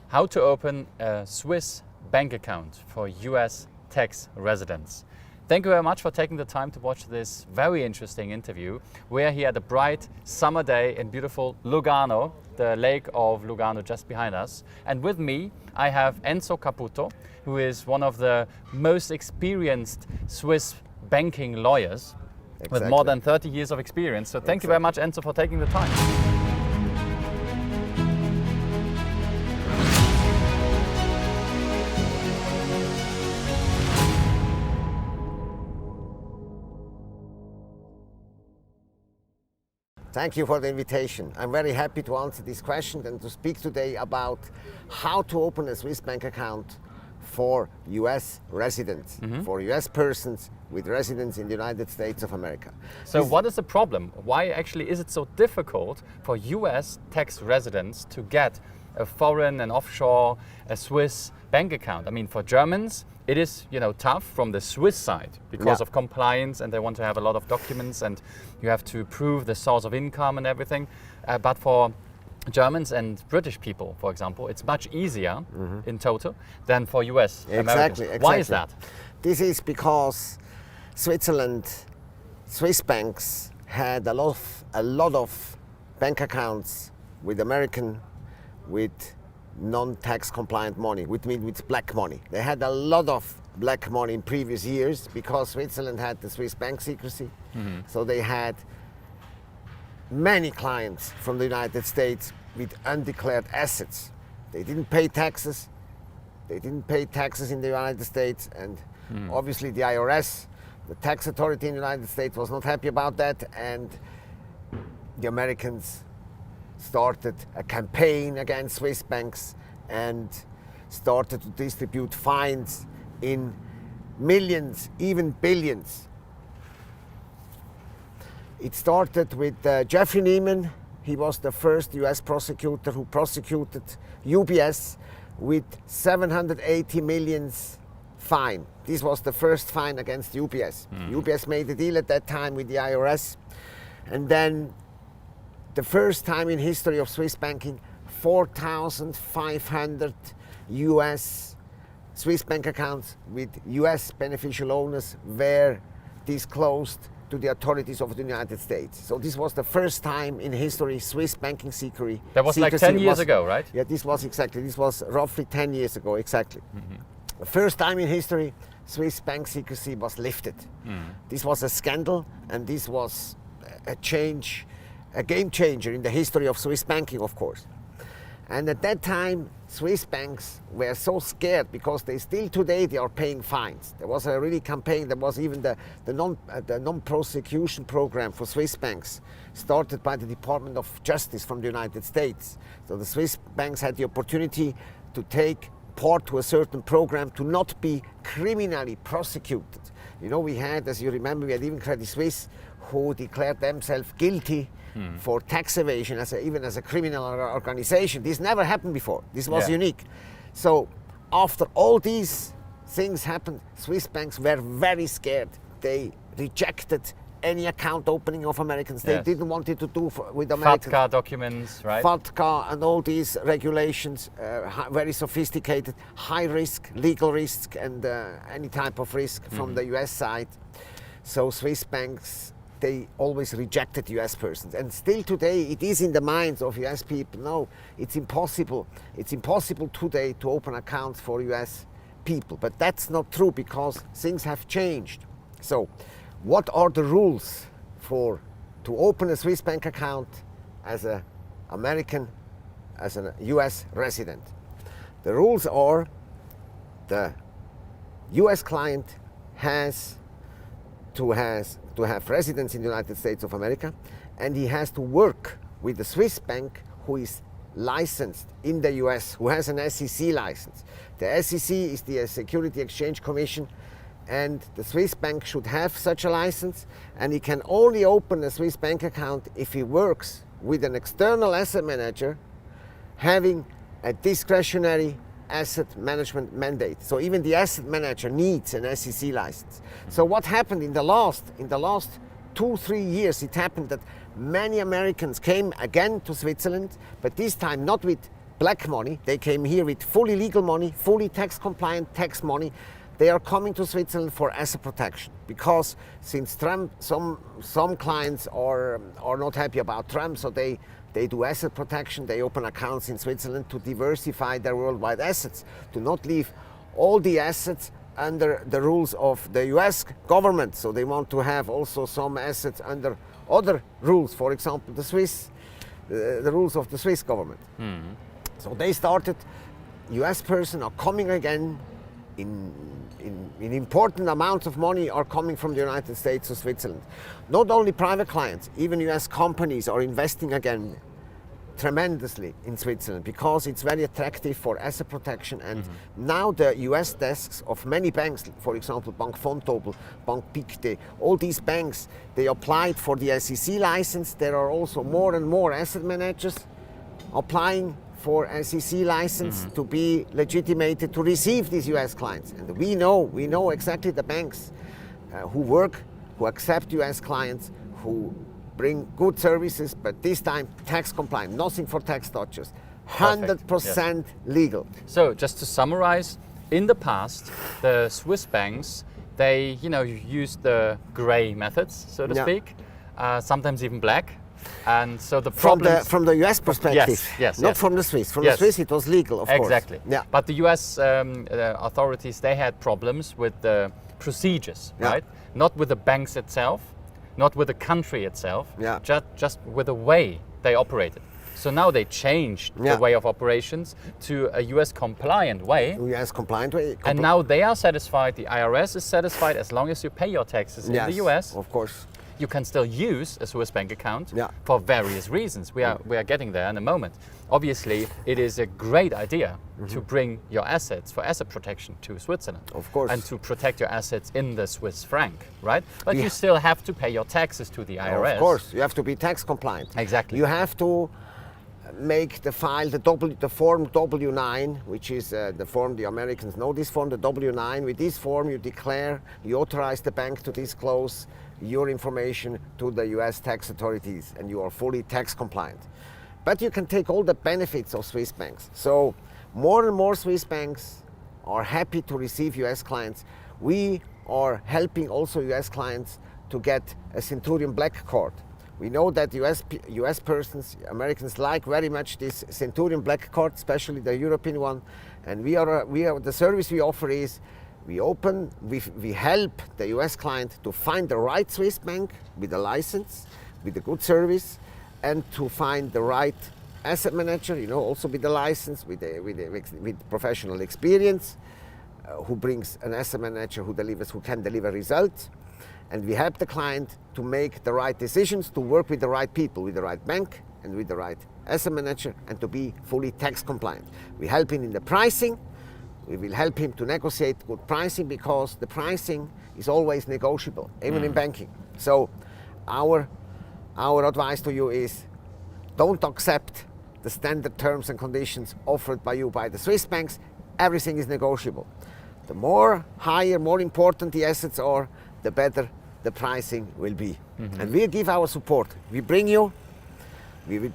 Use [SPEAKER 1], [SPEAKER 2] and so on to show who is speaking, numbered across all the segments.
[SPEAKER 1] how to open a Swiss bank account for US tax residents. Thank you very much for taking the time to watch this very interesting interview. We're here at a bright summer day in beautiful Lugano, the lake of Lugano just behind us. And with me, I have Enzo Caputo, who is one of the most experienced Swiss banking lawyers with more than 30 years of experience. So thank you very much, Enzo, for taking the time.
[SPEAKER 2] Thank you for the invitation. I'm very happy to answer this question and to speak today about how to open a Swiss bank account for US residents, for US persons with residence in the United States of America.
[SPEAKER 1] So what is the problem? Why actually is it so difficult for US tax residents to get a foreign and offshore, a Swiss bank account? I mean, for Germans, it is, tough from the Swiss side because of compliance, and they want to have a lot of documents, and you have to prove the source of income and everything. But for Germans and British people, for example, it's much easier in total than for US Americans.
[SPEAKER 2] Exactly.
[SPEAKER 1] Why is that?
[SPEAKER 2] This is because Swiss banks had a lot of bank accounts with American, with non-tax compliant money, with black money. They had a lot of black money in previous years because Switzerland had the Swiss bank secrecy. So they had many clients from the United States with undeclared assets. They didn't pay taxes. They didn't pay taxes in the United States, and obviously the IRS, the tax authority in the United States, was not happy about that, and the Americans started a campaign against Swiss banks and started to distribute fines in millions, even billions. It started with Jeffrey Neiman. He was the first US prosecutor who prosecuted UBS with 780 million fine. This was the first fine against UBS. UBS made a deal at that time with the IRS, and then the first time in history of Swiss banking, 4,500 US Swiss bank accounts with US beneficial owners were disclosed to the authorities of the United States. So this was the first time in history Swiss banking secrecy.
[SPEAKER 1] That was like 10 years ago, right?
[SPEAKER 2] Yeah, this was roughly 10 years ago, exactly. The first time in history Swiss bank secrecy was lifted. This was a scandal, and this was a game changer in the history of Swiss banking, of course. And at that time, Swiss banks were so scared because today they are paying fines. There was a really campaign. There was even the non-prosecution program for Swiss banks started by the Department of Justice from the United States. So the Swiss banks had the opportunity to take part to a certain program to not be criminally prosecuted. We had, as you remember, we had even Credit Suisse who declared themselves guilty for tax evasion, even as a criminal organization. This never happened before. This was unique. So after all these things happened, Swiss banks were very scared. They rejected any account opening of Americans. They didn't want it to do with Americans.
[SPEAKER 1] FATCA documents, right?
[SPEAKER 2] FATCA and all these regulations, very sophisticated, high risk, legal risk, and any type of risk from the US side. So Swiss banks, they always rejected US persons. And still today, it is in the minds of US people. No, it's impossible. It's impossible today to open accounts for US people. But that's not true because things have changed. So what are the rules to open a Swiss bank account as an American, as a US resident? The rules are the US client has to have residence in the United States of America, and he has to work with a Swiss bank who is licensed in the US, who has an SEC license. The SEC is the Security Exchange Commission, and the Swiss bank should have such a license, and he can only open a Swiss bank account if he works with an external asset manager having a discretionary asset management mandate. So even the asset manager needs an SEC license. So what happened in the last 2-3 years, it happened that many Americans came again to Switzerland, but this time not with black money. They came here with fully legal money, fully tax compliant tax money. They are coming to Switzerland for asset protection because since Trump, some clients are not happy about Trump, so they do asset protection. They open accounts in Switzerland to diversify their worldwide assets, to not leave all the assets under the rules of the US government. So they want to have also some assets under other rules, for example, the rules of the Swiss government. Mm-hmm. So they started, US persons are coming again in important amounts of money are coming from the United States to Switzerland. Not only private clients, even US companies are investing again tremendously in Switzerland because it's very attractive for asset protection. And now the US desks of many banks, for example, Bank Vontobel, Bank Pictet, all these banks, they applied for the SEC license. There are also more and more asset managers applying for SEC license to be legitimated to receive these US clients. And we know exactly the banks who accept US clients, who bring good services, but this time tax compliant, nothing for tax dodgers, 100% legal.
[SPEAKER 1] So just to summarize, in the past, the Swiss banks, they used the gray methods, so to speak, sometimes even black. And so the problem
[SPEAKER 2] from the US perspective, not from the Swiss. From the Swiss, it was legal, of course.
[SPEAKER 1] Exactly. Yeah. But the US authorities, they had problems with the procedures, right? Not with the banks itself, not with the country itself, just with the way they operated. So now they changed the way of operations to a US compliant way.
[SPEAKER 2] US compliant way.
[SPEAKER 1] And now they are satisfied, the IRS is satisfied, as long as you pay your taxes in the US.
[SPEAKER 2] Of course.
[SPEAKER 1] You can still use a Swiss bank account for various reasons. We are getting there in a moment. Obviously, it is a great idea to bring your assets for asset protection to Switzerland.
[SPEAKER 2] Of course.
[SPEAKER 1] And to protect your assets in the Swiss franc, right? But you still have to pay your taxes to the IRS.
[SPEAKER 2] Of course, you have to be tax compliant.
[SPEAKER 1] Exactly.
[SPEAKER 2] You have to make the file, the form W9, which is the form, the Americans know this form, the W9. With this form, you declare, you authorize the bank to disclose your information to the US tax authorities, and you are fully tax compliant. But you can take all the benefits of Swiss banks. So more and more Swiss banks are happy to receive US clients. We are helping also US clients to get a Centurion Black Card. We know that US persons, Americans like very much this Centurion Black Card, especially the European one. And we are the service we offer is we help the US client to find the right Swiss bank with a license, with a good service, and to find the right asset manager, also with a license, with professional experience, who brings an asset manager who can deliver results. And we help the client to make the right decisions, to work with the right people, with the right bank and with the right asset manager, and to be fully tax compliant. We help him in the pricing. We will help him to negotiate good pricing because the pricing is always negotiable, even in banking. So our advice to you is don't accept the standard terms and conditions offered by the Swiss banks. Everything is negotiable. The more important the assets are, the better the pricing will be. And we'll give our support. We will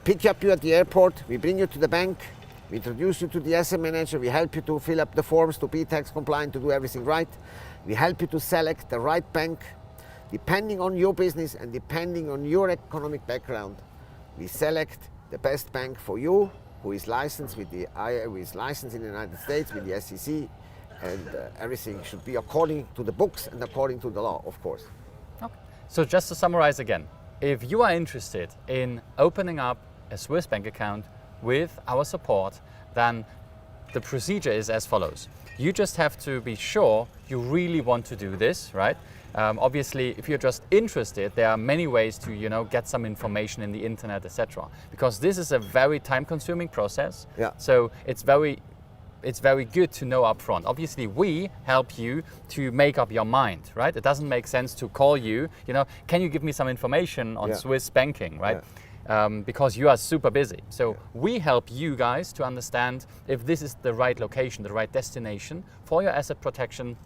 [SPEAKER 2] pick up you at the airport, we bring you to the bank, we introduce you to the asset manager, we help you to fill up the forms, to be tax compliant, to do everything right. We help you to select the right bank. Depending on your business and depending on your economic background, we select the best bank for you, who is licensed in the United States with the SEC, and everything should be according to the books and according to the law, of course.
[SPEAKER 1] Okay. So just to summarize again, if you are interested in opening up a Swiss bank account with our support, then the procedure is as follows. You just have to be sure you really want to do this, right? Obviously, if you're just interested, there are many ways to, get some information in the internet, etc. Because this is a very time-consuming process.
[SPEAKER 2] Yeah.
[SPEAKER 1] So it's very good to know up front. Obviously, we help you to make up your mind, right? It doesn't make sense to call you, can you give me some information on Swiss banking, right? Yeah. Because you are super busy. So we help you guys to understand if this is the right location, the right destination for your asset protection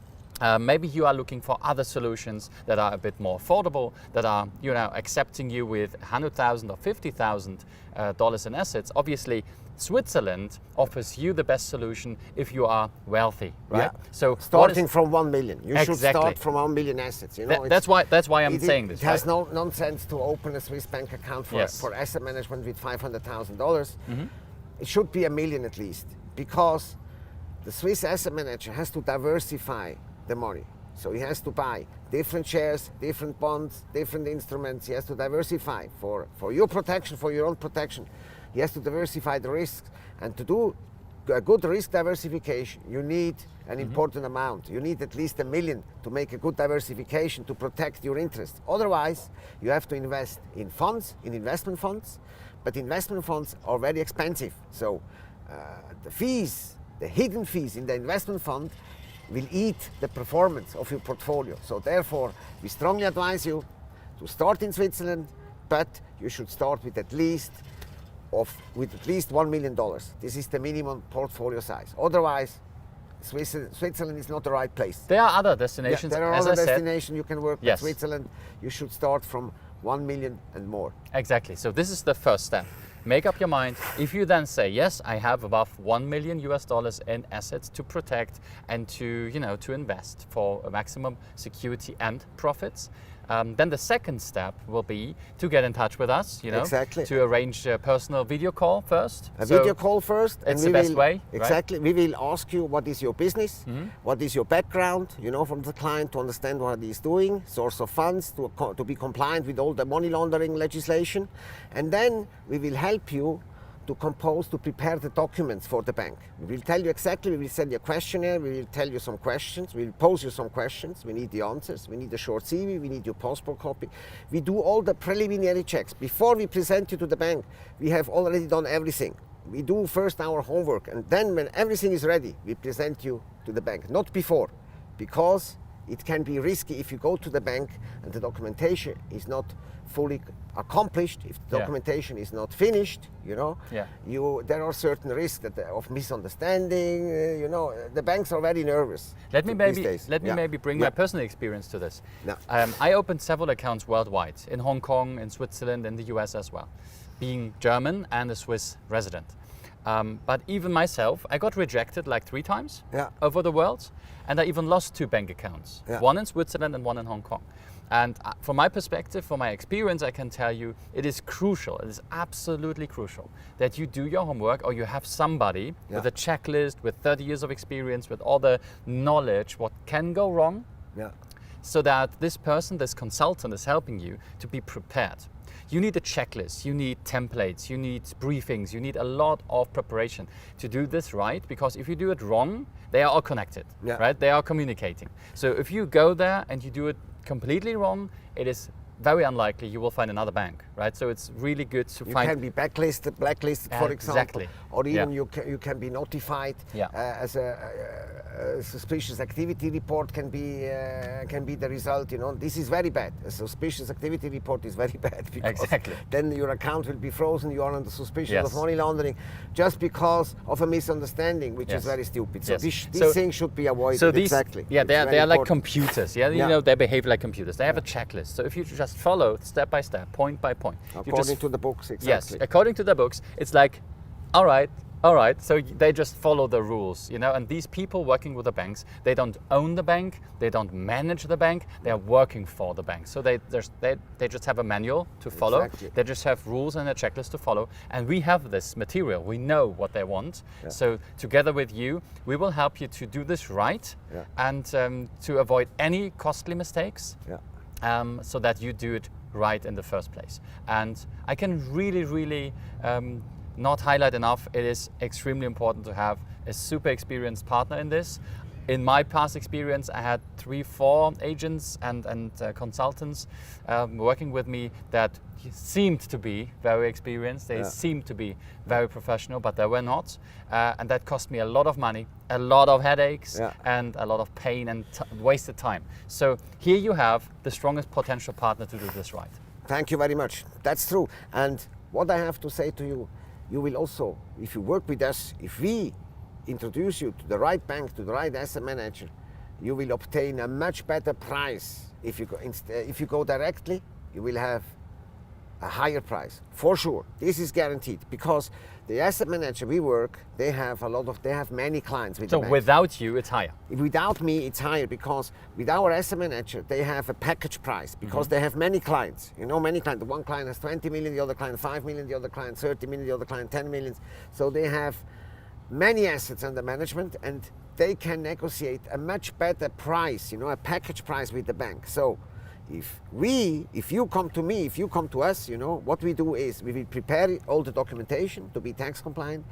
[SPEAKER 1] Maybe you are looking for other solutions that are a bit more affordable, that are accepting you with $100,000 or $50,000 dollars in assets. Obviously, Switzerland offers you the best solution if you are wealthy, right?
[SPEAKER 2] Yeah.
[SPEAKER 1] So
[SPEAKER 2] starting from 1 million, you should
[SPEAKER 1] Exactly.
[SPEAKER 2] start from 1 million assets. You know,
[SPEAKER 1] that's why I'm saying this.
[SPEAKER 2] It has no nonsense to open a Swiss bank account for asset management with $500,000. It should be 1 million at least, because the Swiss asset manager has to diversify the money. So he has to buy different shares, different bonds, different instruments. He has to diversify for your protection, for your own protection. He has to diversify the risks. And to do a good risk diversification, you need an important amount. You need at least 1 million to make a good diversification to protect your interests. Otherwise, you have to invest in funds, in investment funds. But investment funds are very expensive. So the fees, the hidden fees in the investment fund will eat the performance of your portfolio. So therefore, we strongly advise you to start in Switzerland, but you should start with at least $1 million. This is the minimum portfolio size. Otherwise, Switzerland is not the right place.
[SPEAKER 1] There are other destinations.
[SPEAKER 2] There are
[SPEAKER 1] as
[SPEAKER 2] other
[SPEAKER 1] I
[SPEAKER 2] destinations you can work
[SPEAKER 1] Yes.
[SPEAKER 2] with. Switzerland, you should start from 1 million and more.
[SPEAKER 1] Exactly. So this is the first step. Make up your mind. If you then say, yes, I have above $1 million in assets to protect and to invest for a maximum security and profits, then the second step will be to get in touch with us,
[SPEAKER 2] Exactly.
[SPEAKER 1] to arrange a personal video call first.
[SPEAKER 2] Video call first.
[SPEAKER 1] It's the best way.
[SPEAKER 2] Exactly.
[SPEAKER 1] Right?
[SPEAKER 2] We will ask you what is your business, what is your background, from the client, to understand what he is doing, source of funds, to be compliant with all the money laundering legislation. And then we will help you to prepare the documents for the bank. We will tell you exactly, we will send you a questionnaire, we will tell you some questions, we will pose you some questions, we need the answers, we need a short CV, we need your passport copy. We do all the preliminary checks. Before we present you to the bank, we have already done everything. We do first our homework, and then when everything is ready, we present you to the bank. Not before, because it can be risky if you go to the bank and the documentation is not fully accomplished, if the documentation is not finished, there are certain risks of misunderstanding. The banks are very nervous.
[SPEAKER 1] Let me maybe bring my personal experience to this. I opened several accounts worldwide, in Hong Kong, in Switzerland, in the US as well, being German and a Swiss resident. But even myself, I got rejected like 3 times over the world, and I even lost 2 bank accounts, one in Switzerland and one in Hong Kong. And from my perspective, from my experience, I can tell you it is crucial, it is absolutely crucial that you do your homework, or you have somebody with a checklist, with 30 years of experience, with all the knowledge, what can go wrong, so that this person, this consultant is helping you to be prepared. You need a checklist, you need templates, you need briefings, you need a lot of preparation to do this right, because if you do it wrong, they are all connected, right? They are communicating. So if you go there and you do it completely wrong, it is very unlikely you will find another bank, right? So it's really good to find...
[SPEAKER 2] You can be blacklisted, for example, or even you can be notified as a suspicious activity report can be the result. This is very bad. A suspicious activity report is very bad, because then your account will be frozen. You are under suspicion of money laundering just because of a misunderstanding, which is very stupid. So these things should be avoided.
[SPEAKER 1] So these, they are like computers. They behave like computers. They have a checklist. So if you just follow step by step, point by point,
[SPEAKER 2] according to the books,
[SPEAKER 1] Yes, according to the books, it's like, all right. So they just follow the rules, and these people working with the banks, they don't own the bank, they don't manage the bank, they are working for the bank. So they just have a manual to follow, they just have rules and a checklist to follow, and we have this material, we know what they want. So together with you, we will help you to do this right, and to avoid any costly mistakes, so that you do it right in the first place. And I can really not highlight enough, it is extremely important to have a super experienced partner in this. In my past experience, I had 3-4 agents and consultants working with me that seemed to be very experienced, they seemed to be very professional, but they were not. And that cost me a lot of money, a lot of headaches, and a lot of pain and wasted time. So here you have the strongest potential partner to do this right.
[SPEAKER 2] Thank you very much. That's true. And what I have to say to you, you will also, if you work with us, if we introduce you to the right bank, to the right asset manager, you will obtain a much better price. If you go directly, you will have a higher price, for sure. This is guaranteed, because the asset manager we work, they have many clients with the bank.
[SPEAKER 1] So without you, it's higher.
[SPEAKER 2] Without me, it's higher, because with our asset manager, they have a package price, because they have many clients. Many clients. One client has 20 million, the other client 5 million, the other client 30 million, the other client 10 million. So they have many assets under management, and they can negotiate a much better price, a package price with the bank. So if you come to me, if you come to us, what we do is we will prepare all the documentation to be tax compliant.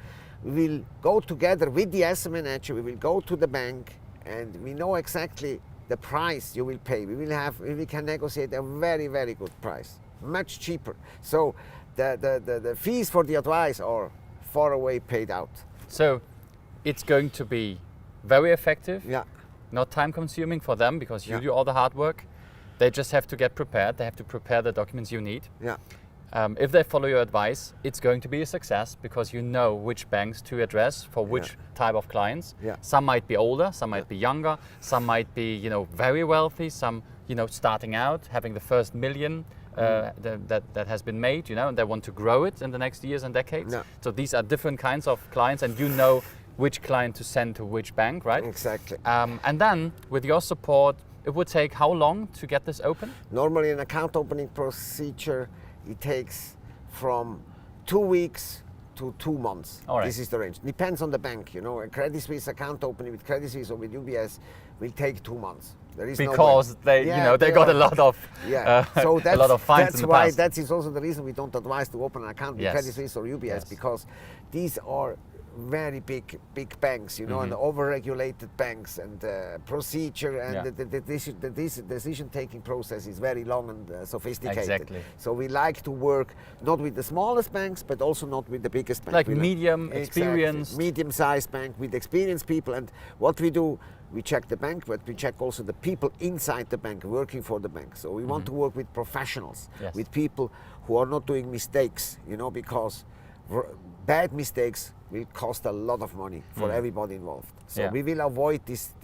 [SPEAKER 2] We will go together with the asset manager, we will go to the bank, and we know exactly the price you will pay. We can negotiate a very, very good price, much cheaper. So the fees for the advice are far away paid out.
[SPEAKER 1] So it's going to be very effective,
[SPEAKER 2] Yeah.
[SPEAKER 1] not time consuming for them, because you
[SPEAKER 2] Yeah.
[SPEAKER 1] do all the hard work. They just have to get prepared. They have to prepare the documents you need.
[SPEAKER 2] Yeah.
[SPEAKER 1] If they follow your advice, it's going to be a success, because you know which banks to address for which type of clients.
[SPEAKER 2] Yeah.
[SPEAKER 1] Some might be older, some might be younger, some might be very wealthy, some starting out, having the first million that has been made, and they want to grow it in the next years and decades.
[SPEAKER 2] Yeah.
[SPEAKER 1] So these are different kinds of clients, and you know which client to send to which bank, right?
[SPEAKER 2] Exactly.
[SPEAKER 1] And then with your support, it would take how long to get this open?
[SPEAKER 2] Normally an account opening procedure, it takes from 2 weeks to 2 months.
[SPEAKER 1] All right.
[SPEAKER 2] This is the range. Depends on the bank. A Credit Suisse account opening with Credit Suisse or with UBS will take 2 months. There is
[SPEAKER 1] Because they got a lot of
[SPEAKER 2] so
[SPEAKER 1] a lot of fines in the past.
[SPEAKER 2] That is also the reason we don't advise to open an account with
[SPEAKER 1] Yes.
[SPEAKER 2] Credit Suisse or UBS,
[SPEAKER 1] Yes.
[SPEAKER 2] because these are very big banks, and over-regulated banks, and procedure and the decision-taking process is very long and sophisticated.
[SPEAKER 1] Exactly.
[SPEAKER 2] So we like to work not with the smallest banks, but also not with the biggest banks.
[SPEAKER 1] Like
[SPEAKER 2] We
[SPEAKER 1] medium,
[SPEAKER 2] Exactly.
[SPEAKER 1] experienced.
[SPEAKER 2] Medium-sized bank with experienced people. And what we do, we check the bank, but we check also the people inside the bank working for the bank. So we want to work with professionals,
[SPEAKER 1] Yes.
[SPEAKER 2] with people who are not doing mistakes, because bad mistakes will cost a lot of money for everybody involved. So we will avoid these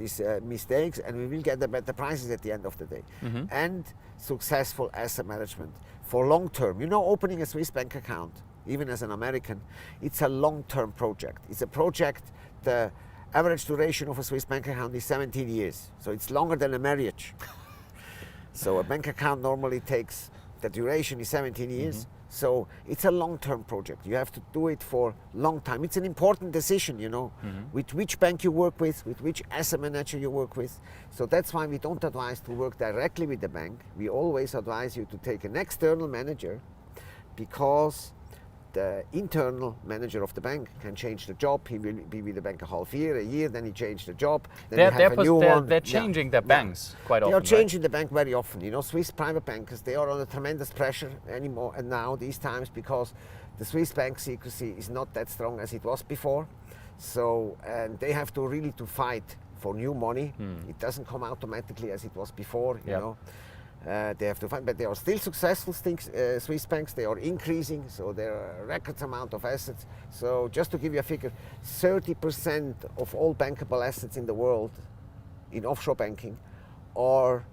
[SPEAKER 2] mistakes, and we will get the better prices at the end of the day. And successful asset management for long term. Opening a Swiss bank account, even as an American, it's a long-term project. It's a project, the average duration of a Swiss bank account is 17 years. So it's longer than a marriage. So a bank account normally takes, the duration is 17 years. So it's a long-term project. You have to do it for a long time. It's an important decision, with which bank you work with which asset manager you work with. So that's why we don't advise to work directly with the bank. We always advise you to take an external manager, because the internal manager of the bank can change the job. He will be with the bank a year, then he changed the job. Then
[SPEAKER 1] They're changing their banks quite often.
[SPEAKER 2] They are changing the bank very often. Swiss private bankers, they are under tremendous pressure anymore and now these times, because the Swiss bank secrecy is not that strong as it was before. So, and they have to really to fight for new money. It doesn't come automatically as it was before, you know. They have to find, but they are still successful Swiss banks. They are increasing, so there are a record amount of assets. So just to give you a figure, 30% of all bankable assets in the world in offshore banking are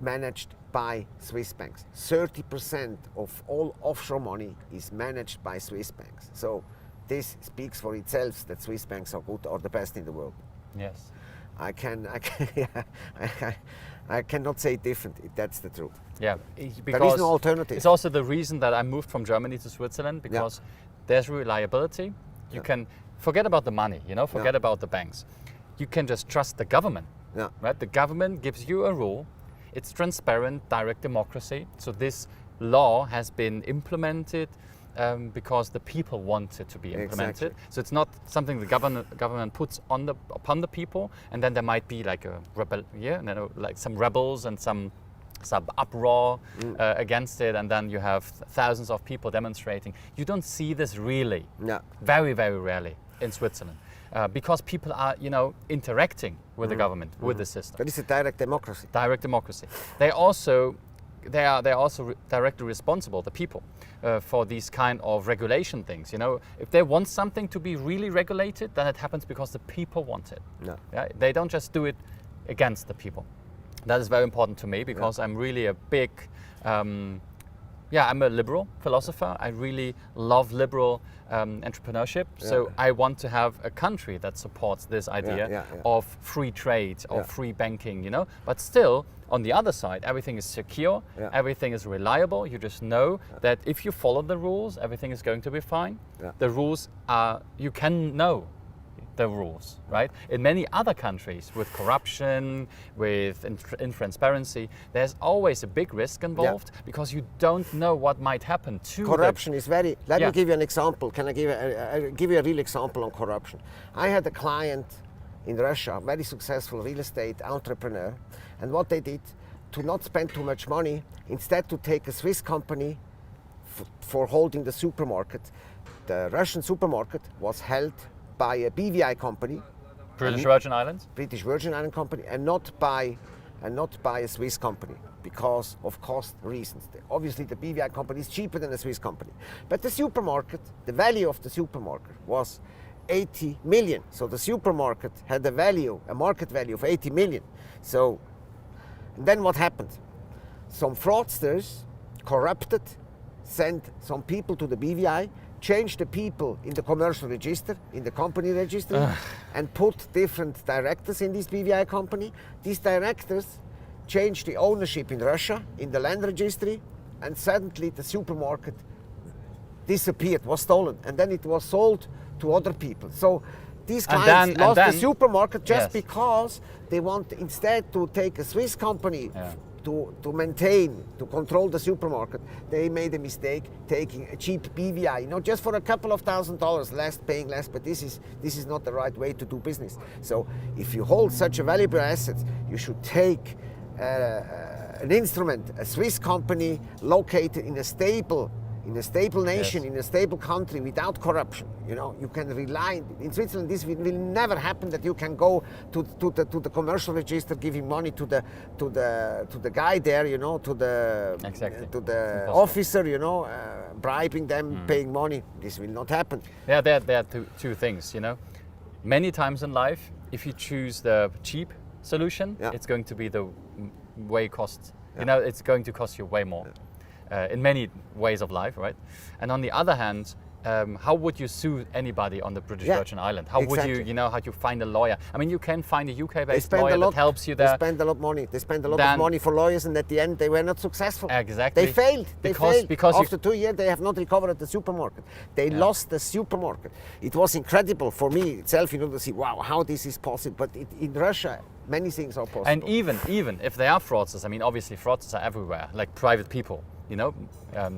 [SPEAKER 2] managed by Swiss banks. 30% of all offshore money is managed by Swiss banks. So this speaks for itself that Swiss banks are good, are the best in the world.
[SPEAKER 1] Yes.
[SPEAKER 2] I cannot say it different. That's the truth.
[SPEAKER 1] Yeah,
[SPEAKER 2] there is no alternative.
[SPEAKER 1] It's also the reason that I moved from Germany to Switzerland, because there's reliability. You can forget about the money, forget about the banks. You can just trust the government, right? The government gives you a rule. It's transparent, direct democracy. So this law has been implemented because the people want it to be implemented.
[SPEAKER 2] Exactly.
[SPEAKER 1] So it's not something the government puts upon the people, and then there might be like a like some rebels and some uproar against it, and then you have thousands of people demonstrating. You don't see this really, very, very rarely in Switzerland, because people are, interacting with the government, with the system.
[SPEAKER 2] That is a direct democracy.
[SPEAKER 1] Direct democracy. They also they are also directly responsible, the people, for these kind of regulation things. You know, if they want something to be really regulated, then it happens because the people want it.
[SPEAKER 2] Yeah.
[SPEAKER 1] Yeah? They don't just do it against the people. That is very important to me because I'm really a big, I'm a liberal philosopher. I really love liberal entrepreneurship. So I want to have a country that supports this idea of free trade, of free banking, you know. But still, on the other side, everything is secure, everything is reliable. You just know that if you follow the rules, everything is going to be fine. The rules are, you can know the rules, right? In many other countries, with corruption, with intransparency, there's always a big risk involved because you don't know what might happen to
[SPEAKER 2] corruption. Is very. Let me give you an example. Can I give you a real example on corruption? I had a client in Russia, very successful real estate entrepreneur, and what they did to not spend too much money, instead to take a Swiss company for holding the supermarket. The Russian supermarket was held by a BVI company,
[SPEAKER 1] British Virgin Islands,
[SPEAKER 2] British Virgin Island company, and not by a Swiss company because of cost reasons. Obviously, the BVI company is cheaper than a Swiss company, but the supermarket, the value of the supermarket was 80 million. So the supermarket had a market value of 80 million. So, and then what happened? Some fraudsters corrupted, sent some people to the BVI, changed the people in the commercial register, in the company registry, and put different directors in this BVI company. These directors changed the ownership in Russia, in the land registry, and suddenly the supermarket disappeared, was stolen, and then it was sold to other people. So these clients lost the supermarket just because they want instead to take a Swiss company to maintain, to control the supermarket. They made a mistake taking a cheap BVI, just for a couple of $1,000 less, paying less, but this is not the right way to do business. So if you hold such a valuable asset, you should take an instrument, a Swiss company located in a stable nation, in a stable country without corruption. You can rely. In Switzerland, this will never happen that you can go to the commercial register, giving money to the guy there, to the officer, bribing them, paying money. This will not happen.
[SPEAKER 1] Yeah, there are two things. Many times in life, if you choose the cheap solution, it's going to be the way cost. It's going to cost you way more. In many ways of life, right? And on the other hand, how would you sue anybody on the British Virgin Island? How would you, how you find a lawyer? I mean, you can find a UK-based lawyer that helps you there.
[SPEAKER 2] They spend a lot of money. They spend a lot of money for lawyers, and at the end, they were not successful.
[SPEAKER 1] Exactly.
[SPEAKER 2] They failed. Because after 2 years, they have not recovered the supermarket. They lost the supermarket. It was incredible for me itself, to see, wow, how this is possible. But in Russia, many things are possible.
[SPEAKER 1] And even if they are fraudsters, I mean, obviously fraudsters are everywhere, like private people. Doing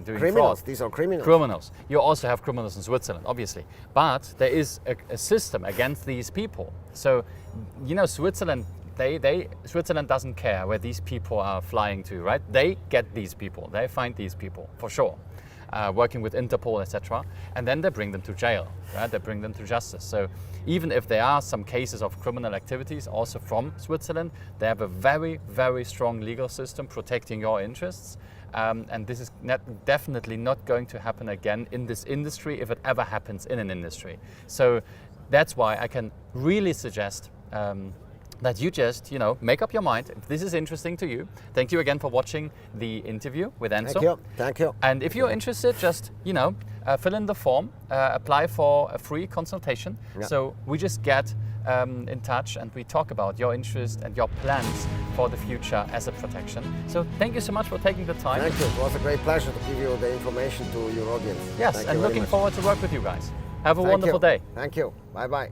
[SPEAKER 2] criminals.
[SPEAKER 1] fraud.
[SPEAKER 2] These are criminals.
[SPEAKER 1] Criminals. You also have criminals in Switzerland, obviously. But there is a system against these people. So, Switzerland, Switzerland doesn't care where these people are flying to, right? They get these people. They find these people, for sure. Working with Interpol, etc. And then they bring them to jail, right? They bring them to justice. So even if there are some cases of criminal activities also from Switzerland, they have a very, very strong legal system protecting your interests. And this is definitely not going to happen again in this industry if it ever happens in an industry. So that's why I can really suggest that you just, make up your mind if this is interesting to you. Thank you again for watching the interview with Enzo.
[SPEAKER 2] Thank you.
[SPEAKER 1] And if you're interested, just, fill in the form, apply for a free consultation. Yeah. So we just get in touch and we talk about your interest and your plans for the future as a protection. So thank you so much for taking the time.
[SPEAKER 2] Thank you. It was a great pleasure to give you the information to your audience.
[SPEAKER 1] Yes, and looking forward to work with you guys. Have a wonderful day.
[SPEAKER 2] Thank you. Bye-bye.